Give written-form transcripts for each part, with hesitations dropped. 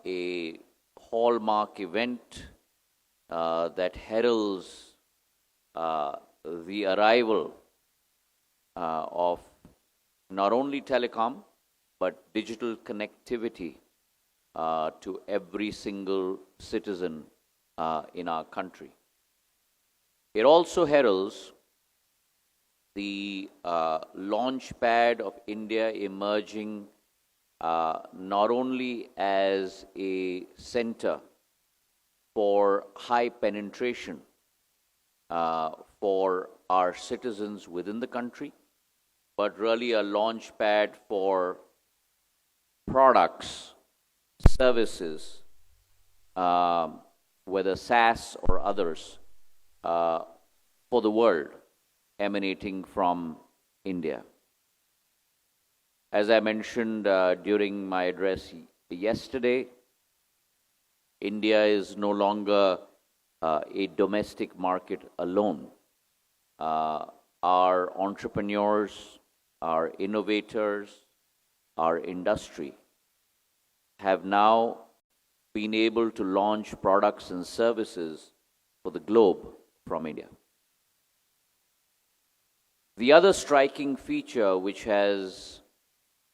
a hallmark event that heralds the arrival of not only telecom but digital connectivity to every single citizen in our country. It also heralds the launch pad of India emerging not only as a center for high penetration for our citizens within the country, but really a launch pad for products, services, whether SaaS or others, for the world emanating from India. As I mentioned during my address yesterday, India is no longer a domestic market alone. Our entrepreneurs, our innovators, our industry have now been able to launch products and services for the globe from India. The other striking feature which has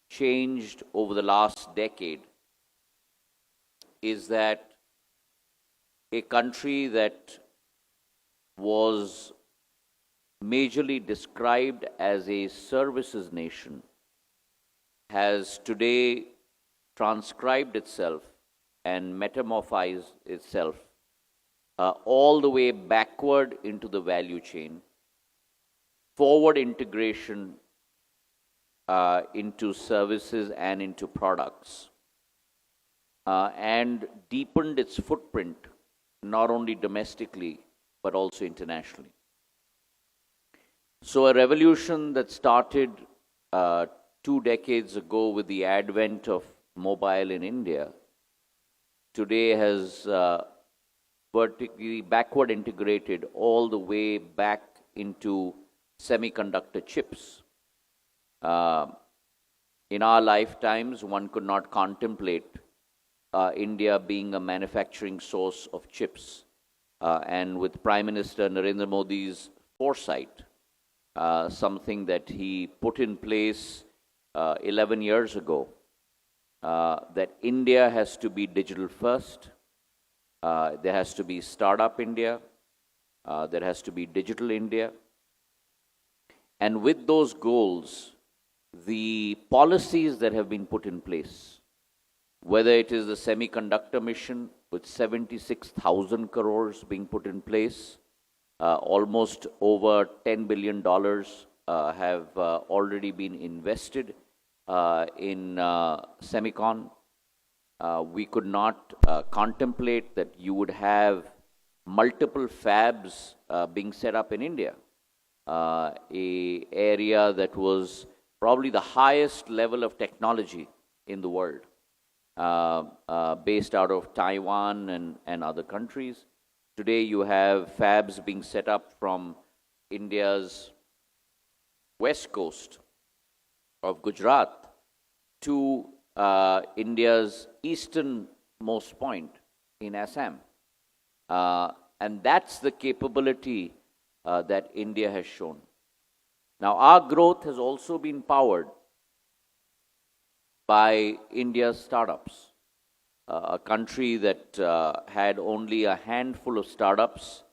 changed over the last decade is that a country that was majorly described as a services nation has today transcribed itself and metamorphosed itself all the way backward into the value chain, forward integration into services and into products, and deepened its footprint not only domestically but also internationally. So a revolution that started 2 decades ago with the advent of mobile in India today has vertically backward integrated all the way back into semiconductor chips. In our lifetimes, one could not contemplate India being a manufacturing source of chips. And with Prime Minister Narendra Modi's foresight, something that he put in place 11 years ago, that India has to be digital first, there has to be Startup India, there has to be Digital India. And with those goals, the policies that have been put in place, whether it is the semiconductor mission with 76,000 crores being put in place, almost over $10 billion have already been invested in semicon. We could not contemplate that you would have multiple fabs being set up in India, a area that was probably the highest level of technology in the world, based out of Taiwan and other countries. Today you have fabs being set up from India's west coast of Gujarat to India's easternmost point in Assam. And that's the capability that India has shown. Now, our growth has also been powered by India's startups. A country that had only a handful of startups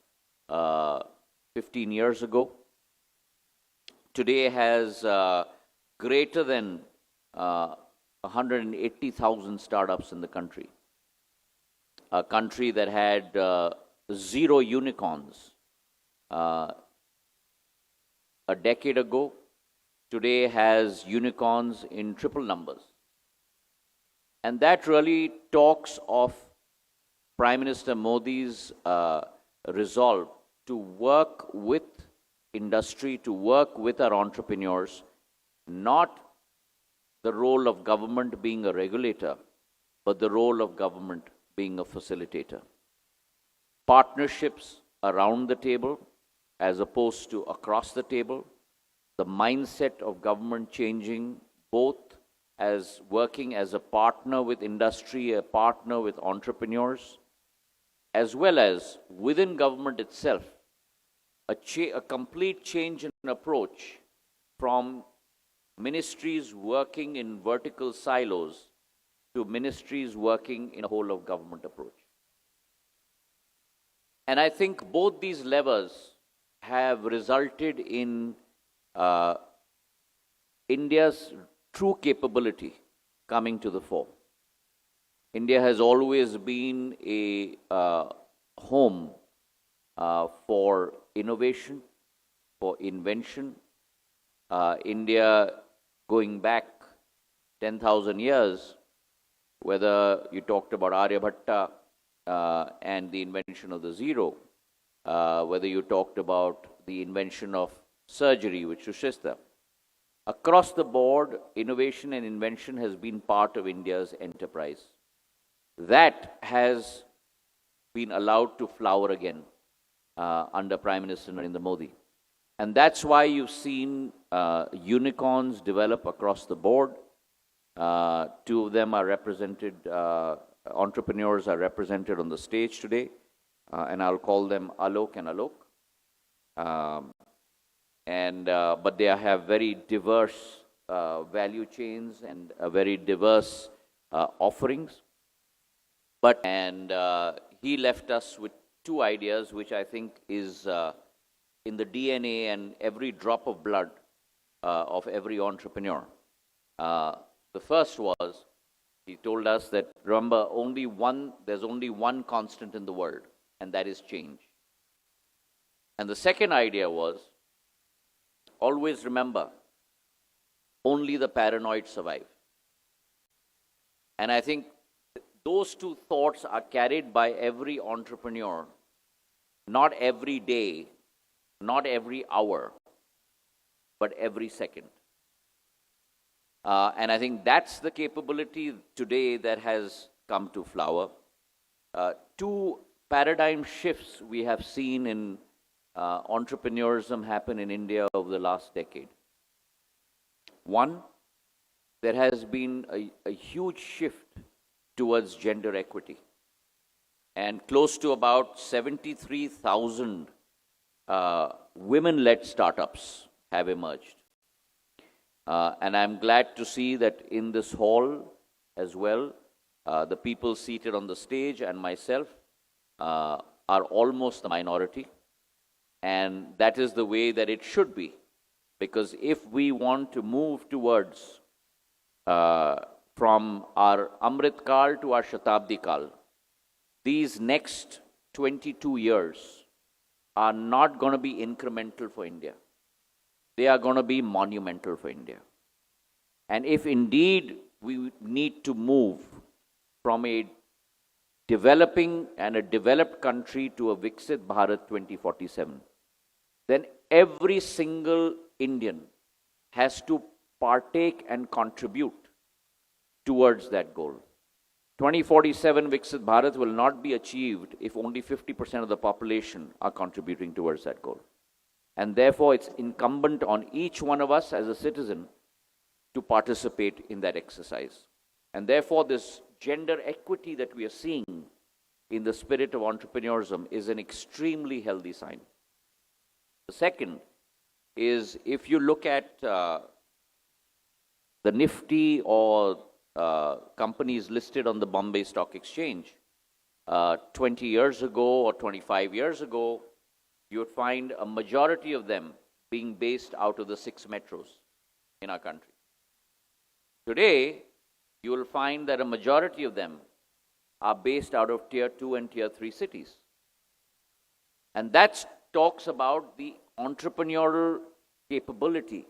15 years ago, today has greater than 180,000 startups in the country. A country that had 0 unicorns a decade ago, today has unicorns in triple numbers. And that really talks of Prime Minister Modi's resolve to work with industry, to work with our entrepreneurs, not the role of government being a regulator, but the role of government being a facilitator. Partnerships around the table as opposed to across the table, the mindset of government changing both as working as a partner with industry, a partner with entrepreneurs, as well as within government itself, a complete change in approach from ministries working in vertical silos to ministries working in a whole of government approach. And I think both these levers have resulted in India's true capability coming to the fore. India has always been a home for innovation, for invention. India, going back 10,000 years, whether you talked about Aryabhatta and the invention of the zero, whether you talked about the invention of surgery with Sushista, across the board, innovation and invention has been part of India's enterprise. That has been allowed to flower again under Prime Minister Narendra Modi. And that's why you've seen unicorns develop across the board. Two of them are represented, entrepreneurs are represented on the stage today, and I'll call them Alok and Alok. But they have very diverse value chains and very diverse offerings. He left us with two ideas, which I think is in the DNA and every drop of blood of every entrepreneur. The first was, he told us that, remember, there's only one constant in the world, and that is change. And the second idea was, always remember, only the paranoid survive. And I think those two thoughts are carried by every entrepreneur, not every day, not every hour, but every second. And I think that's the capability today that has come to flower. Two paradigm shifts we have seen in entrepreneurism happen in India over the last decade. One, there has been a huge shift towards gender equity. And close to about 73,000 women-led startups have emerged. And I'm glad to see that in this hall as well, the people seated on the stage and myself are almost the minority. And that is the way that it should be. Because if we want to move towards from our Amrit Kal to our Shatabdi Kal, these next 22 years are not going to be incremental for India. They are going to be monumental for India. And if indeed we need to move from a developing and a developed country to a Viksit Bharat 2047, then every single Indian has to partake and contribute towards that goal. 2047 Viksit Bharat will not be achieved if only 50% of the population are contributing towards that goal. And therefore, it's incumbent on each one of us as a citizen to participate in that exercise. And therefore, this gender equity that we are seeing in the spirit of entrepreneurism is an extremely healthy sign. The second is, if you look at the Nifty or companies listed on the Bombay Stock Exchange, 20 years ago or 25 years ago, you would find a majority of them being based out of the 6 metros in our country. Today, you will find that a majority of them are based out of Tier 2 and Tier 3 cities. And that talks about the entrepreneurial capability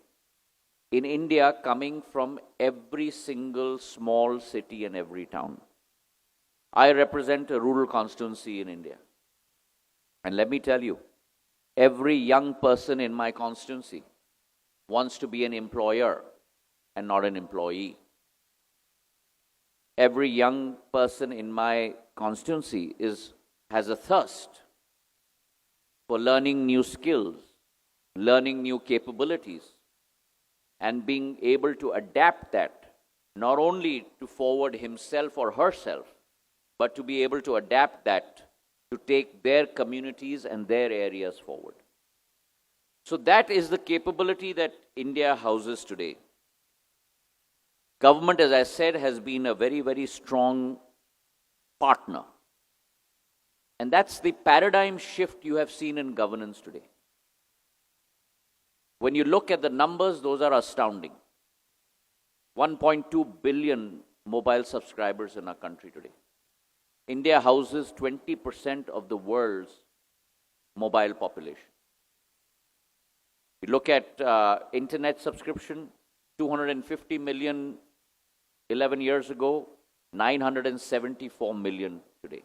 in India coming from every single small city and every town. I represent a rural constituency in India. And let me tell you, every young person in my constituency wants to be an employer and not an employee. Every young person in my constituency has a thirst for learning new skills, learning new capabilities, and being able to adapt that not only to forward himself or herself, but to be able to adapt that to take their communities and their areas forward. So that is the capability that India houses today. Government, as I said, has been a very, very strong partner. And that's the paradigm shift you have seen in governance today. When you look at the numbers, those are astounding. 1.2 billion mobile subscribers in our country today. India houses 20% of the world's mobile population. You look at internet subscription, 250 million 11 years ago, 974 million today.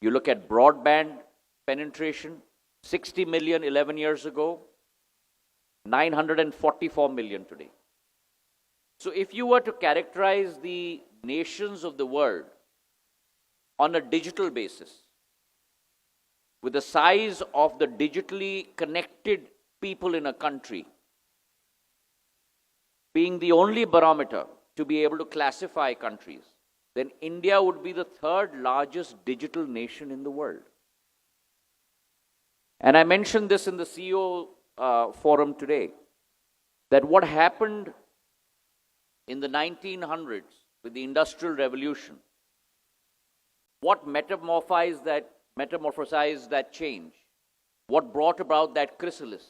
You look at broadband penetration, 60 million 11 years ago, 944 million today. So if you were to characterize the nations of the world on a digital basis, with the size of the digitally connected people in a country, being the only barometer to be able to classify countries, then India would be the third largest digital nation in the world. And I mentioned this in the CEO forum today, that what happened in the 1900s with the Industrial Revolution, what metamorphosized that change, what brought about that chrysalis,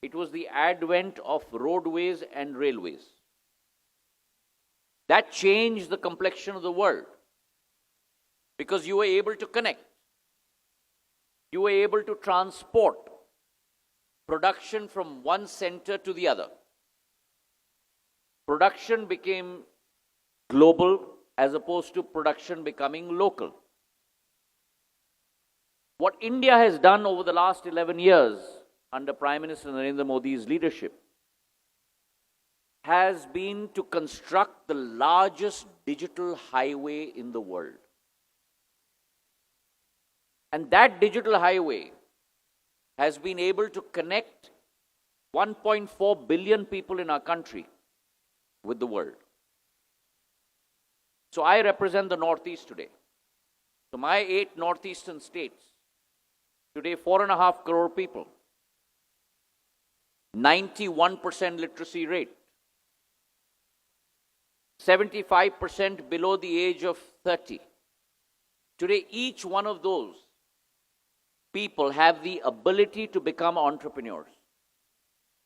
it was the advent of roadways and railways. That changed the complexion of the world, because you were able to connect. You were able to transport production from one center to the other. Production became global as opposed to production becoming local. What India has done over the last 11 years under Prime Minister Narendra Modi's leadership has been to construct the largest digital highway in the world. And that digital highway has been able to connect 1.4 billion people in our country with the world. So I represent the Northeast today. So my 8 northeastern states, today 4.5 crore people, 91% literacy rate, 75% below the age of 30. Today, each one of those people have the ability to become entrepreneurs,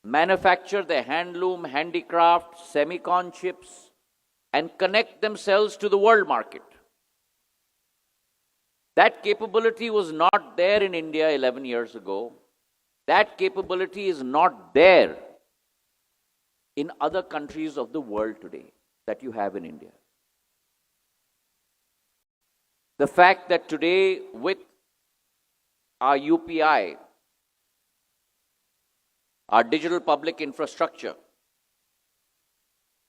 manufacture their handloom, handicraft, semicon chips, and connect themselves to the world market. That capability was not there in India 11 years ago. That capability is not there in other countries of the world today that you have in India. The fact that today with our UPI, our digital public infrastructure,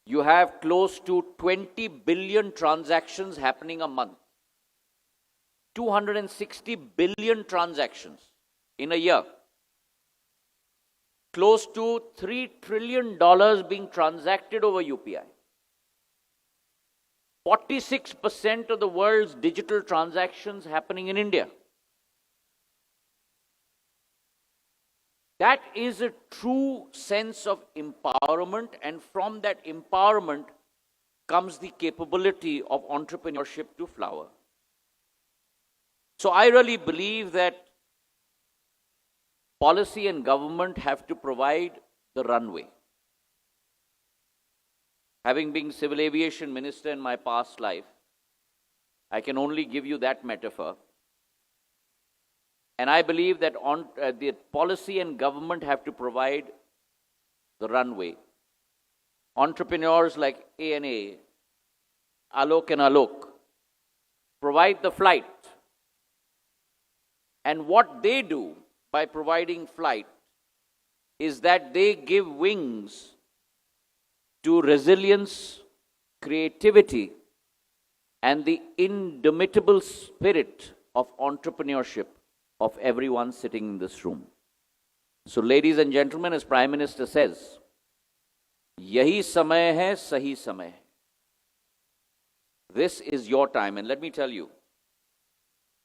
you have close to 20 billion transactions happening a month. 260 billion transactions in a year. Close to $3 trillion being transacted over UPI. 46% of the world's digital transactions happening in India. That is a true sense of empowerment, and from that empowerment comes the capability of entrepreneurship to flower. So I really believe that policy and government have to provide the runway. Having been civil aviation minister in my past life, I can only give you that metaphor. And I believe that the policy and government have to provide the runway. Entrepreneurs like ANA, Alok and Alok, provide the flight. And what they do by providing flight is that they give wings to resilience, creativity, and the indomitable spirit of entrepreneurship of everyone sitting in this room. So, ladies and gentlemen, as Prime Minister says, यही समय है, सही समय है. This is your time. And let me tell you,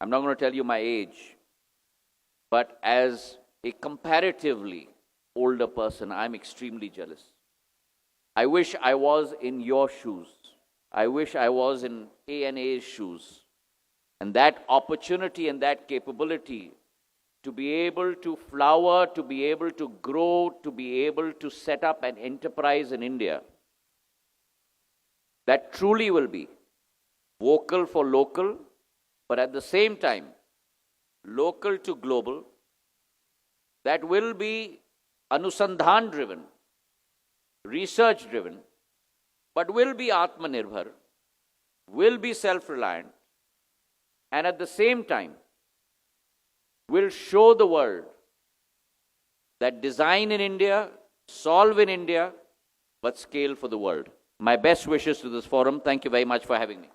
I'm not going to tell you my age, but as a comparatively older person, I'm extremely jealous. I wish I was in your shoes. I wish I was in ANA's shoes. And that opportunity and that capability to be able to flower, to be able to grow, to be able to set up an enterprise in India that truly will be vocal for local, but at the same time, local to global, that will be Anusandhan driven, research driven, but will be Atmanirbhar, will be self-reliant, and at the same time, will show the world that design in India, solve in India, but scale for the world. My best wishes to this forum. Thank you very much for having me.